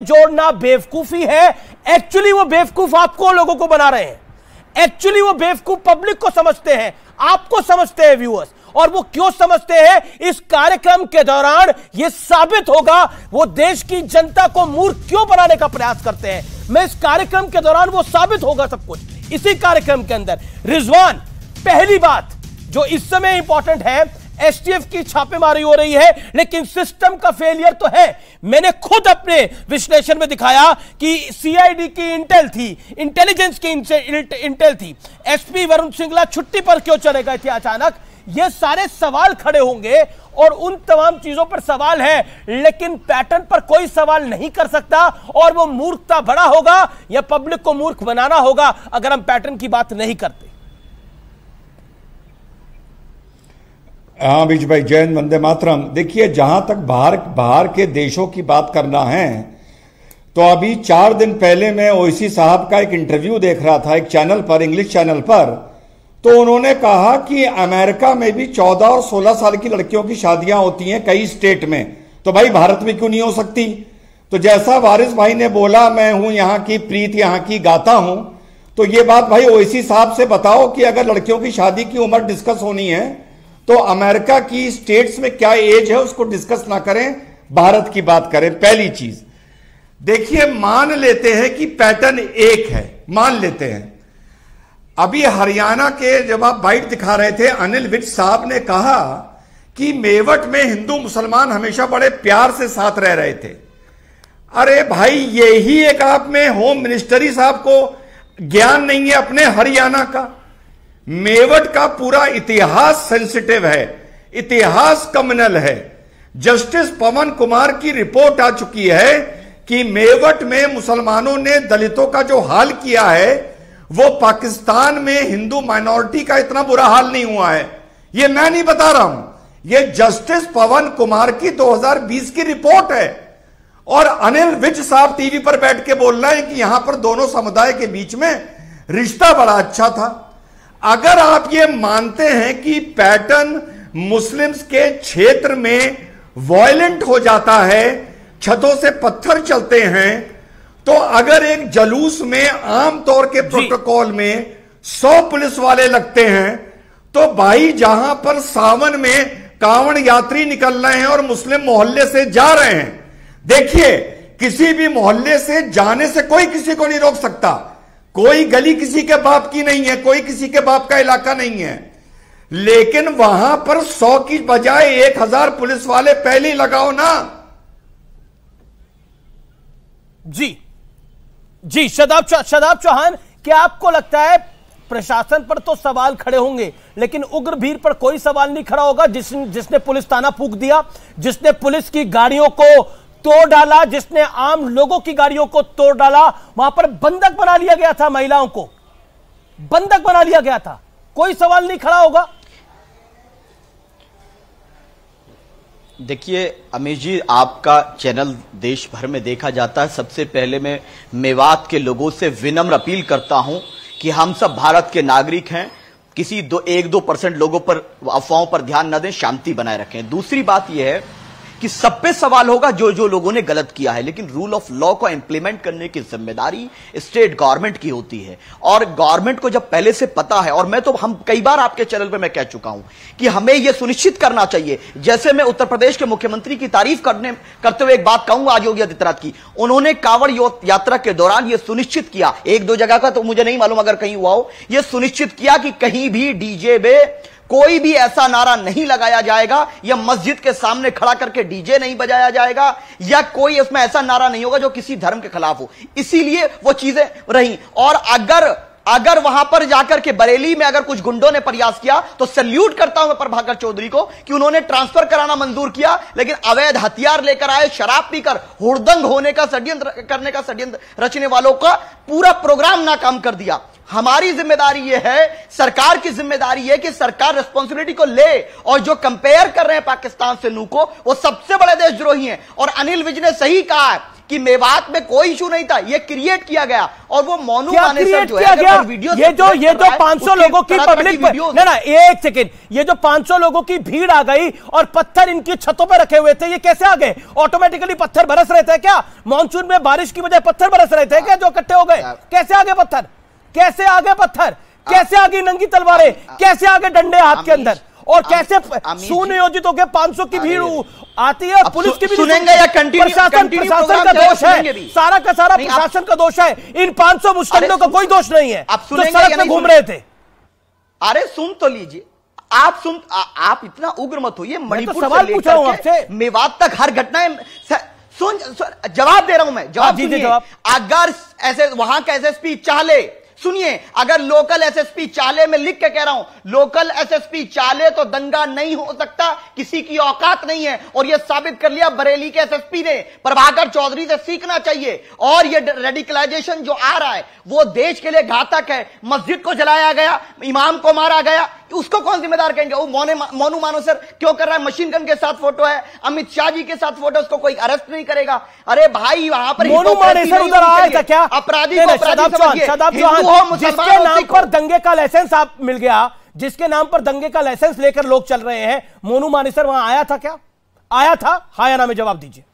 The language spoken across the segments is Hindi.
जोड़ना बेवकूफी है। एक्चुअली वो बेवकूफ आपको लोगों को बना रहे हैं। एक्चुअली वो बेवकूफ पब्लिक को समझते हैं, आपको समझते हैं व्यूअर्स। और वो क्यों समझते हैं, इस कार्यक्रम के दौरान ये साबित होगा वो देश की जनता को मूर्ख क्यों बनाने का प्रयास करते हैं। मैं इस कार्यक्रम के दौरान वो साबित होगा सब कुछ इसी कार्यक्रम के अंदर। रिजवान, पहली बात जो इस समय इंपॉर्टेंट है, एसटीएफ की छापेमारी हो रही है लेकिन सिस्टम का फेलियर तो है। मैंने खुद अपने विश्लेषण में दिखाया कि सीआईडी की इंटेल थी, इंटेलिजेंस की इंटेल थी। एसपी वरुण सिंगला छुट्टी पर क्यों चले गए थे अचानक, ये सारे सवाल खड़े होंगे और उन तमाम चीजों पर सवाल है, लेकिन पैटर्न पर कोई सवाल नहीं कर सकता। और वो मूर्खता बड़ा होगा या पब्लिक को मूर्ख बनाना होगा अगर हम पैटर्न की बात नहीं करते। हाँ बीज भाई, जय हिंद, वंदे मातरम। देखिए, जहां तक बाहर के देशों की बात करना है तो अभी 4 दिन पहले मैं ओवैसी साहब का एक इंटरव्यू देख रहा था एक चैनल पर, इंग्लिश चैनल पर। तो उन्होंने कहा कि अमेरिका में भी 14 और 16 साल की लड़कियों की शादियां होती हैं कई स्टेट में, तो भाई भारत में क्यों नहीं हो सकती। तो जैसा वारिस भाई ने बोला, मैं हूं यहां की प्रीत, यहां की गाता हूं, तो ये बात भाई ओवैसी साहब से बताओ कि अगर लड़कियों की शादी की उम्र डिस्कस होनी है तो अमेरिका की स्टेट्स में क्या एज है उसको डिस्कस ना करें, भारत की बात करें। पहली चीज देखिए, मान लेते हैं कि पैटर्न एक है, मान लेते हैं। अभी हरियाणा के जब आप बाइट दिखा रहे थे, अनिल विज साहब ने कहा कि मेवट में हिंदू मुसलमान हमेशा बड़े प्यार से साथ रह रहे थे। अरे भाई, यही एक आप में होम मिनिस्ट्री साहब को ज्ञान नहीं है अपने हरियाणा का। मेवट का पूरा इतिहास सेंसिटिव है, इतिहास कम्युनल है। जस्टिस पवन कुमार की रिपोर्ट आ चुकी है कि मेवट में मुसलमानों ने दलितों का जो हाल किया है वो पाकिस्तान में हिंदू माइनॉरिटी का इतना बुरा हाल नहीं हुआ है। ये मैं नहीं बता रहा हूं, ये जस्टिस पवन कुमार की 2020 की रिपोर्ट है। और अनिल विज साहब टीवी पर बैठ के बोल रहे हैं कि यहां पर दोनों समुदाय के बीच में रिश्ता बड़ा अच्छा था। अगर आप ये मानते हैं कि पैटर्न मुस्लिम्स के क्षेत्र में वायलेंट हो जाता है, छतों से पत्थर चलते हैं, तो अगर एक जुलूस में आमतौर के प्रोटोकॉल में 100 पुलिस वाले लगते हैं, तो भाई जहां पर सावन में कांवड़ यात्री निकल रहे हैं और मुस्लिम मोहल्ले से जा रहे हैं, देखिए किसी भी मोहल्ले से जाने से कोई किसी को नहीं रोक सकता। कोई गली किसी के बाप की नहीं है, कोई किसी के बाप का इलाका नहीं है। लेकिन वहां पर 100 की बजाय 1000 पुलिस वाले पहले लगाओ ना। जी शादाब चौहान, क्या आपको लगता है प्रशासन पर तो सवाल खड़े होंगे लेकिन उग्र भीड़ पर कोई सवाल नहीं खड़ा होगा? जिसने पुलिस थाना फूंक दिया, जिसने पुलिस की गाड़ियों को तोड़ डाला, जिसने आम लोगों की गाड़ियों को तोड़ डाला, वहां पर बंधक बना लिया गया था, महिलाओं को बंधक बना लिया गया था, कोई सवाल नहीं खड़ा होगा? देखिए अमीश जी, आपका चैनल देश भर में देखा जाता है। सबसे पहले मैं मेवात के लोगों से विनम्र अपील करता हूं कि हम सब भारत के नागरिक हैं, किसी 1-2% लोगों पर, अफवाहों पर ध्यान न दें, शांति बनाए रखें। दूसरी बात यह है कि सब पे सवाल होगा जो लोगों ने गलत किया है, लेकिन रूल ऑफ लॉ को इंप्लीमेंट करने की जिम्मेदारी स्टेट गवर्नमेंट की होती है। और गवर्नमेंट को जब पहले से पता है, और हम कई बार आपके चैनल पे मैं कह चुका हूं कि हमें यह सुनिश्चित करना चाहिए, जैसे मैं उत्तर प्रदेश के मुख्यमंत्री की तारीफ करते हुए एक बात कहूंगा आज योगी आदित्यनाथ की, उन्होंने कांवड़ यात्रा के दौरान यह सुनिश्चित किया, 1-2 जगह का तो मुझे नहीं मालूम, अगर कहीं हुआ हो, यह सुनिश्चित किया कि कहीं भी डीजे में कोई भी ऐसा नारा नहीं लगाया जाएगा, या मस्जिद के सामने खड़ा करके डीजे नहीं बजाया जाएगा, या कोई उसमें ऐसा नारा नहीं होगा जो किसी धर्म के खिलाफ हो। इसीलिए वो चीजें रही। और अगर वहां पर जाकर के बरेली में अगर कुछ गुंडों ने प्रयास किया तो सैल्यूट करता हूं मैं प्रभाकर चौधरी को कि उन्होंने ट्रांसफर कराना मंजूर किया, लेकिन अवैध हथियार लेकर आए, शराब पीकर हुड़दंग होने का षड्यंत्र करने का षड्यंत्र रचने वालों का पूरा प्रोग्राम नाकाम कर दिया। हमारी जिम्मेदारी यह है, सरकार की जिम्मेदारी है कि सरकार रिस्पॉन्सिबिलिटी को ले, और जो कंपेयर कर रहे हैं पाकिस्तान से नू को, वो सबसे बड़े देशद्रोही हैं। और अनिल विज ने सही कहा है कि मेवात में कोई इशू नहीं था, ये क्रिएट किया गया। और वो मोनू मानेसर जो है वीडियो, ये जो 500 लोगों की पब्लिक, ना एक सेकेंड, ये जो 500 लोगों की भीड़ आ गई और पत्थर इनकी छतों पर रखे हुए थे, ये कैसे आ गए? ऑटोमेटिकली पत्थर बरस रहे थे क्या? मॉनसून में बारिश की वजह पत्थर बरस रहे थे क्या जो इकट्ठे हो गए? कैसे आ गए पत्थर? कैसे आ गए पत्थर? कैसे आ गई नंगी तलवारें? कैसे आ गए डंडे हाथ के अंदर? और कैसे सुनियोजित होकर 500 की भीड़ आती है? पुलिस की भी सुनेंगे या प्रशासन का दोष है, सारा का सारा प्रशासन का दोष है। इन 500 मुस्लिमों का कोई दोष नहीं है जो सड़क पे घूम रहे थे। अरे सुन तो लीजिए, आप इतना उग्र मत होइए। मणिपुर सवाल पूछ रहा हूं आपसे, मेवात तक हर घटना सुन, जवाब दे रहा हूं मैं, जवाब दीजिए। अगर ऐसे वहां का एसएसपी चाले, सुनिए, अगर लोकल एसएसपी चाले में लिख के कह रहा हूं, लोकल एसएसपी चाले तो दंगा नहीं हो सकता, किसी की औकात नहीं है। और यह साबित कर लिया बरेली के एसएसपी ने। प्रभाकर चौधरी से सीखना चाहिए। और यह रेडिकलाइजेशन जो आ रहा है वो देश के लिए घातक है। मस्जिद को जलाया गया, इमाम को मारा गया, उसको कौन जिम्मेदार कहेंगे? वो मोनू मानेसर क्यों कर रहा है? मशीन गन के साथ फोटो है, अमित शाह जी के साथ फोटो, उसको कोई अरेस्ट नहीं करेगा। अरे भाई, वहां पर मोनू मानेसर उधर आया था क्या? अपराधी को अपराधी समझिए। जिसके नाम पर दंगे का लाइसेंस आप मिल गया, जिसके नाम पर दंगे का लाइसेंस लेकर लोग चल रहे हैं, मोनू मानेसर वहां आया था क्या? आया था? हाँ या ना में जवाब दीजिए।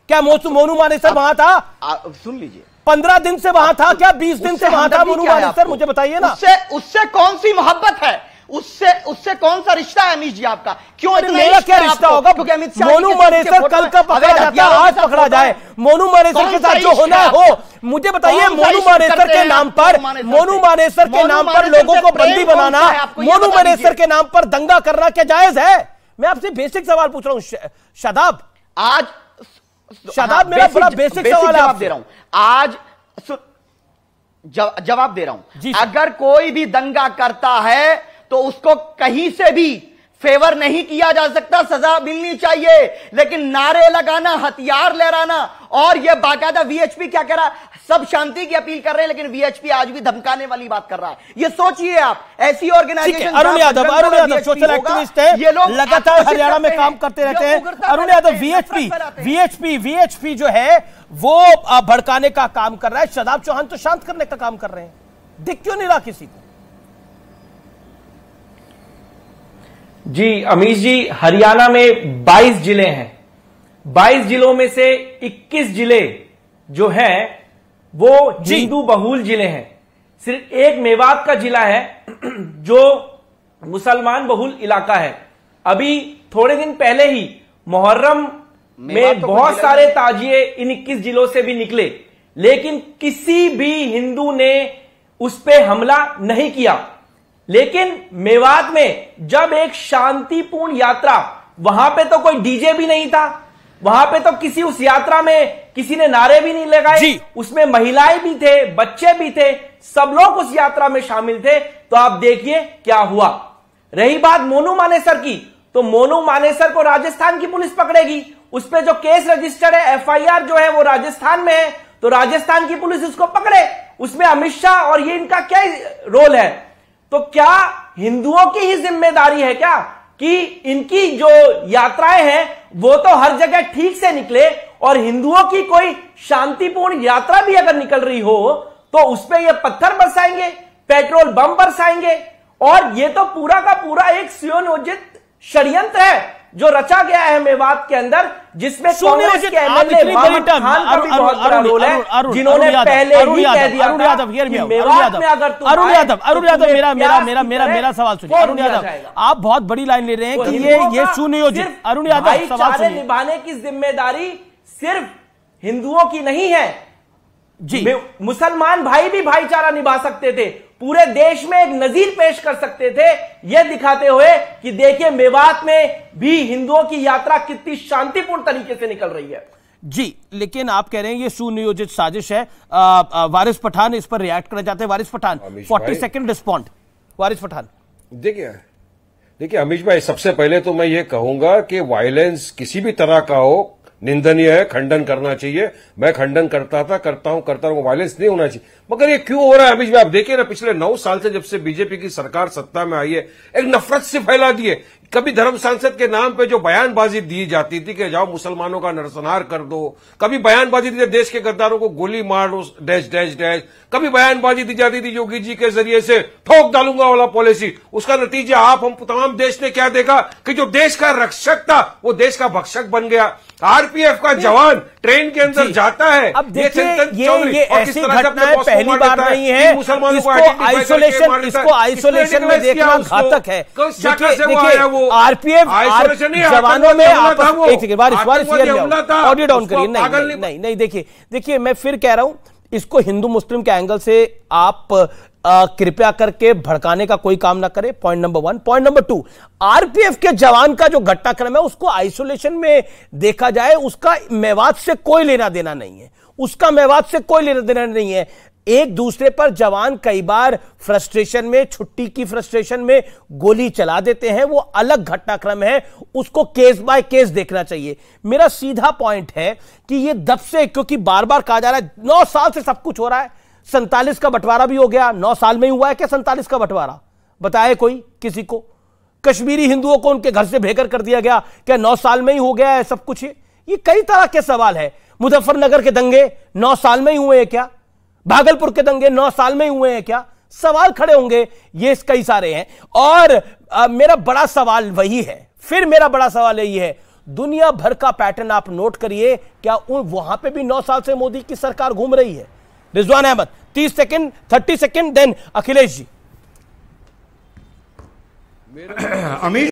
क्या मोनू मानेसर वहां था? सुन लीजिए, 15 दिन से वहां था क्या? 20 दिन से वहां था मोनू मानेसर? मुझे बताइए ना। उससे कौन सी मोहब्बत है? उससे कौन सा रिश्ता है अमीश जी आपका? क्यों मेरा क्या रिश्ता होगा? मोनू मानेसर कल का पकड़ा जाता है, आज पकड़ा जाए। मोनू मानेसर के साथ जो होना हो, मुझे बताइए। मोनू मानेसर के नाम पर, मोनू मानेसर के नाम पर लोगों को बंदी बनाना, मोनू मानेसर के नाम पर दंगा करना क्या जायज है? मैं आपसे बेसिक सवाल पूछ रहा हूं शादाब। आज शादाब, मेरा बड़ा बेसिक सवाल जवाब दे रहा हूं आज, जवाब दे रहा हूं। अगर कोई भी दंगा करता है तो उसको कहीं से भी फेवर नहीं किया जा सकता, सजा मिलनी चाहिए। लेकिन नारे लगाना, हथियार लहराना, और यह बाकायदा वीएचपी क्या कह रहा है? सब शांति की अपील कर रहे हैं, लेकिन वीएचपी आज भी धमकाने वाली बात कर रहा है। ये सोचिए आप, ऐसी organisation. Arun Yadav social activist है, ये लोग लगातार हरियाणा में काम करते रहते हैं। अरुण यादव, वीएचपी जो है वो भड़काने का काम कर रहा है। शादाब चौहान तो शांत करने का काम कर रहे हैं। दिख क्यों नहीं रहा किसी को? जी अमीश जी, हरियाणा में 22 जिले हैं। 22 जिलों में से 21 जिले जो हैं वो हिंदू बहुल जिले हैं। सिर्फ एक मेवात का जिला है जो मुसलमान बहुल इलाका है। अभी थोड़े दिन पहले ही मुहर्रम में बहुत सारे ताजिए इन 21 जिलों से भी निकले, लेकिन किसी भी हिंदू ने उस पर हमला नहीं किया। लेकिन मेवात में जब एक शांतिपूर्ण यात्रा, वहां पे तो कोई डीजे भी नहीं था, वहां पे तो किसी उस यात्रा में किसी ने नारे भी नहीं लगाए, उसमें महिलाएं भी थे, बच्चे भी थे, सब लोग उस यात्रा में शामिल थे। तो आप देखिए क्या हुआ। रही बात मोनू मानेसर की, तो मोनू मानेसर को राजस्थान की पुलिस पकड़ेगी। उस पर जो केस रजिस्टर्ड है, एफआईआर जो है वो राजस्थान में है, तो राजस्थान की पुलिस उसको पकड़े। उसमें अमित शाह और ये इनका क्या रोल है? तो क्या हिंदुओं की ही जिम्मेदारी है क्या कि इनकी जो यात्राएं हैं वो तो हर जगह ठीक से निकले, और हिंदुओं की कोई शांतिपूर्ण यात्रा भी अगर निकल रही हो तो उस पर ये पत्थर बरसाएंगे, पेट्रोल बम बरसाएंगे? और ये तो पूरा का पूरा एक सुनियोजित षड्यंत्र है जो रचा गया है मेवात के अंदर, जिसमें कांग्रेस के एमएलए मोहम्मद खान का भी बहुत बड़ा रोल है, जिन्होंने पहले ही कह दिया था कि मेवात में अगर तुम अरुण यादव मेरा सवाल सुनिए। अरुण यादव, आप बहुत बड़ी लाइन ले रहे हैं कि ये सुनियोजित। अरुण यादव, सवाल सुनिए। निभाने की जिम्मेदारी सिर्फ हिंदुओं की नहीं है जी, मुसलमान भाई भी भाईचारा निभा सकते थे, पूरे देश में एक नजीर पेश कर सकते थे, यह दिखाते हुए कि देखिए मेवात में भी हिंदुओं की यात्रा कितनी शांतिपूर्ण तरीके से निकल रही है। जी, लेकिन आप कह रहे हैं ये सुनियोजित साजिश है। वारिस पठान इस पर रिएक्ट करना चाहते हैं। वारिस पठान, 40 सेकंड रिस्पॉन्ड। वारिस पठान, देखिए अमीश भाई, सबसे पहले तो मैं ये कहूंगा कि वायलेंस किसी भी तरह का हो, निंदनीय है, खंडन करना चाहिए। मैं खंडन करता था, करता हूं, वायलेंस नहीं होना चाहिए। मगर ये क्यों हो रहा है अमीश भाई? आप देखिए ना, पिछले 9 साल से जब से बीजेपी की सरकार सत्ता में आई है, एक नफरत से फैला दी है। कभी धर्म सांसद के नाम पे जो बयानबाजी दी जाती थी कि जाओ मुसलमानों का नरसंहार कर दो, कभी बयानबाजी दी देश के गद्दारों को गोली मार दो, डैश डैश डैश, कभी बयानबाजी दी जाती थी योगी जी के जरिए से ठोक डालूंगा वाला पॉलिसी। उसका नतीजा आप हम तमाम देश ने क्या देखा कि जो देश का रक्षक था वो देश का भक्षक बन गया। आरपीएफ का जवान ट्रेन के अंदर जाता है। अब देखिए ये ऐसी घटनाएं पहली बार नहीं है। इसको आइसोलेशन में देखना घातक है। देखिए आरपीएफ जवानों में ऑडियो डाउन करिए। नहीं देखिए मैं फिर कह रहा हूं, इसको हिंदू मुस्लिम के एंगल से आप कृपया करके भड़काने का कोई काम ना करें। Point number 1। Point number 2, RPF के जवान का जो घटनाक्रम है उसको आइसोलेशन में देखा जाए, उसका मेवात से कोई लेना देना नहीं है। उसका मेवात से कोई लेना देना नहीं है। एक दूसरे पर जवान कई बार फ्रस्ट्रेशन में, छुट्टी की फ्रस्ट्रेशन में गोली चला देते हैं, वो अलग घटनाक्रम है, उसको केस बाय केस देखना चाहिए। मेरा सीधा पॉइंट है कि ये दब से, क्योंकि बार बार कहा जा रहा है 9 साल से सब कुछ हो रहा है, 47 का बंटवारा भी हो गया। 9 साल में ही हुआ है क्या 47 का बंटवारा? बताए कोई किसी को? कश्मीरी हिंदुओं को उनके घर से बेघर कर दिया गया क्या 9 साल में ही हो गया है सब कुछ? ये कई तरह के सवाल है। मुजफ्फरनगर के दंगे 9 साल में ही हुए हैं क्या? भागलपुर के दंगे 9 साल में ही हुए हैं क्या? सवाल खड़े होंगे। ये कई सारे हैं। और मेरा बड़ा सवाल वही है, फिर मेरा बड़ा सवाल यही है, दुनिया भर का पैटर्न आप नोट करिए, क्या वहां पे भी 9 साल से मोदी की सरकार घूम रही है? Rizwan Ahmed 30 second, 30 second, then Akhilesh ji. Amish